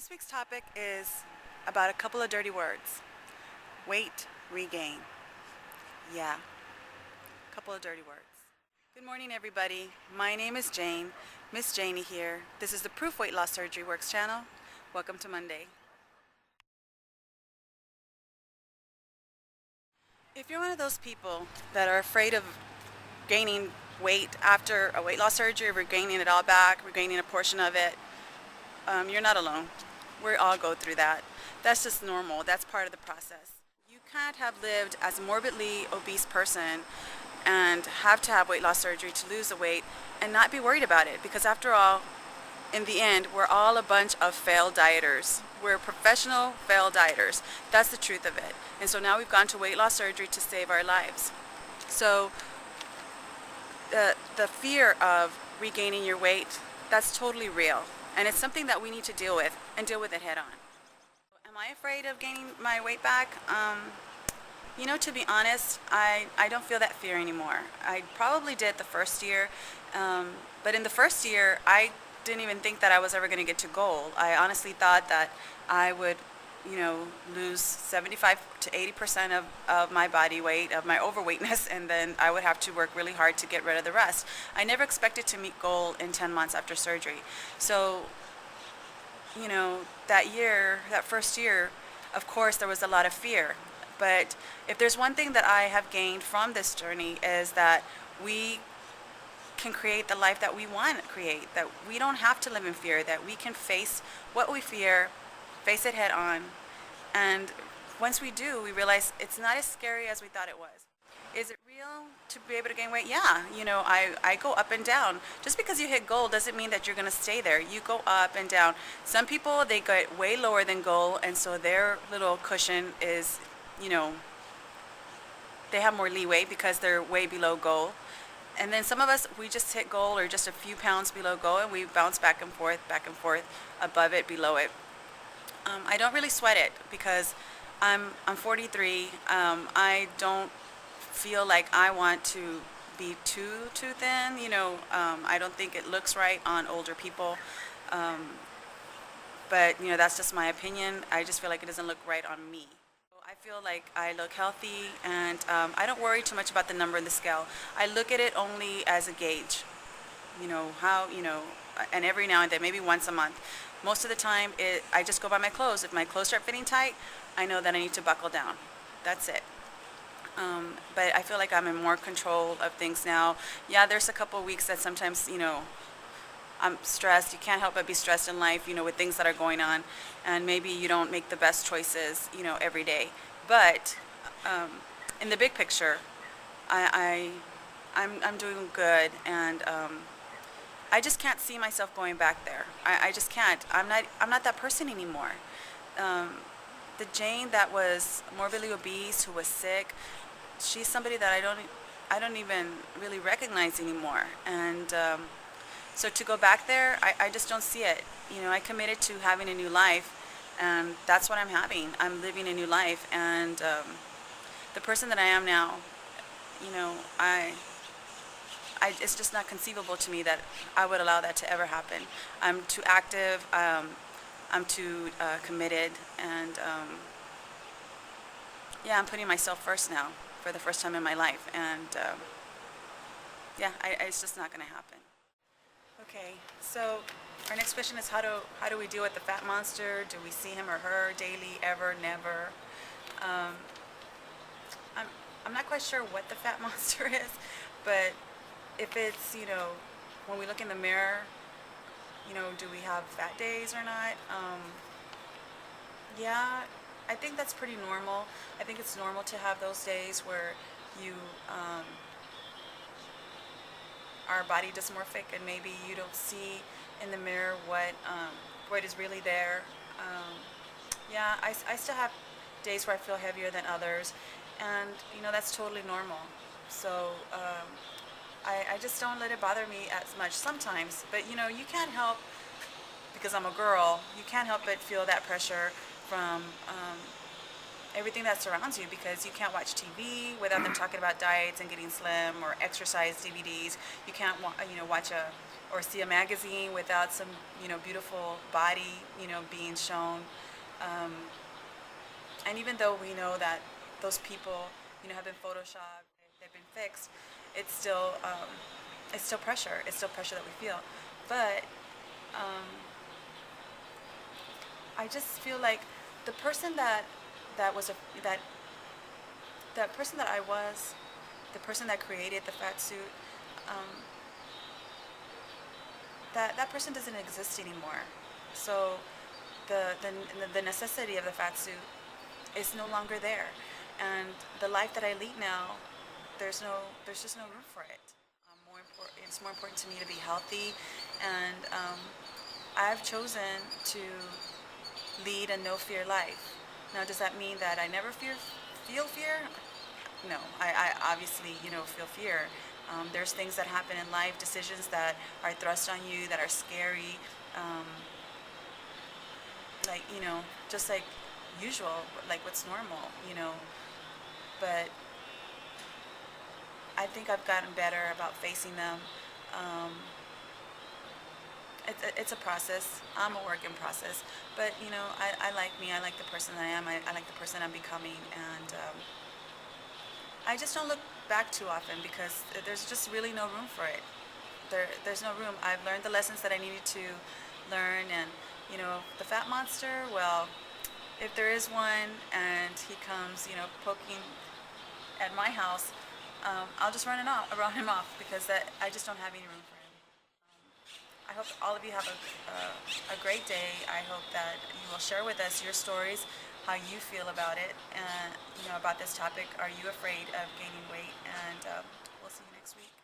This week's topic is about a couple of dirty words. Weight regain. Yeah, a couple of dirty words. Good morning, everybody. My name is Jane. Miss Janie here. This is the Proof Weight Loss Surgery Works channel. Welcome to Monday. If you're one of those people that are afraid of gaining weight after a weight loss surgery, regaining it all back, regaining a portion of it, you're not alone. We all go through that. That's just normal. That's part of the process. You can't have lived as a morbidly obese person and have to have weight loss surgery to lose the weight and not be worried about it, because after all, in the end, we're all a bunch of failed dieters. We're professional failed dieters. That's the truth of it. And so now we've gone to weight loss surgery to save our lives. So the fear of regaining your weight, that's totally real. And it's something that we need to deal with, and deal with it head on. Am I afraid of gaining my weight back? To be honest, I don't feel that fear anymore. I probably did the first year, but in the first year, I didn't even think that I was ever going to get to goal. I honestly thought that I would, lose 75 to 80% of my body weight, of my overweightness, and then I would have to work really hard to get rid of the rest. I never expected to meet goal in 10 months after surgery. So, that first year, of course, there was a lot of fear. But if there's one thing that I have gained from this journey is that we can create the life that we want to create, that we don't have to live in fear, that we can face what we fear, face it head on, and once we do, we realize it's not as scary as we thought it was. Is it real to be able to gain weight? Yeah, I go up and down. Just because you hit goal doesn't mean that you're going to stay there. You go up and down. Some people, they get way lower than goal, and so their little cushion is, they have more leeway because they're way below goal. And then some of us, we just hit goal or just a few pounds below goal, and we bounce back and forth, above it, below it. I don't really sweat it because I'm 43. I don't feel like I want to be too thin. I don't think it looks right on older people. But that's just my opinion. I just feel like it doesn't look right on me. I feel like I look healthy, and I don't worry too much about the number in the scale. I look at it only as a gauge. And every now and then, maybe once a month. Most of the time, I just go by my clothes. If my clothes start fitting tight, I know that I need to buckle down. That's it. But I feel like I'm in more control of things now. Yeah, there's a couple of weeks that sometimes, I'm stressed. You can't help but be stressed in life, with things that are going on. And maybe you don't make the best choices, every day. But in the big picture, I'm doing good, and I just can't see myself going back there. I just can't. I'm not that person anymore. The Jane that was morbidly obese, who was sick, she's somebody that I don't even really recognize anymore. And so to go back there, I just don't see it. I committed to having a new life, and that's what I'm having. I'm living a new life, and the person that I am now, it's just not conceivable to me that I would allow that to ever happen. I'm too active. I'm too committed, and I'm putting myself first now for the first time in my life, and it's just not going to happen. Okay, so our next question is how do we deal with the fat monster? Do we see him or her daily, ever, never? I'm not quite sure what the fat monster is, but if it's, when we look in the mirror, do we have fat days or not? I think that's pretty normal. I think it's normal to have those days where you are body dysmorphic, and maybe you don't see in the mirror what is really there. I still have days where I feel heavier than others, and that's totally normal. So I just don't let it bother me as much sometimes. But you can't help, because I'm a girl, you can't help but feel that pressure from everything that surrounds you, because you can't watch TV without them talking about diets and getting slim, or exercise DVDs. You can't watch or see a magazine without some, beautiful body, being shown. Um, and even though we know that those people, have been photoshopped, they've been fixed, it's still, it's still pressure. It's still pressure that we feel. But um, I just feel like the person that was a that that person that I was, the person that created the fat suit, um, that person doesn't exist anymore. So the necessity of the fat suit is no longer there, and the life that I lead now, there's just no room for it. It's more important to me to be healthy, and I've chosen to lead a no fear life. Now, does that mean that I never feel fear? No, I obviously, feel fear. There's things that happen in life, decisions that are thrust on you that are scary, um, like, just like usual, like what's normal, But I think I've gotten better about facing them. Um, it's a process. I'm a work in process. But, I like me. I like the person I am. I like the person I'm becoming. And I just don't look back too often because there's just really no room for it. There's no room. I've learned the lessons that I needed to learn. And, the fat monster, well, if there is one and he comes, poking at my house, I'll just run him off because I just don't have any room for him. I hope all of you have a great day. I hope that you will share with us your stories, how you feel about it, and about this topic. Are you afraid of gaining weight? And we'll see you next week.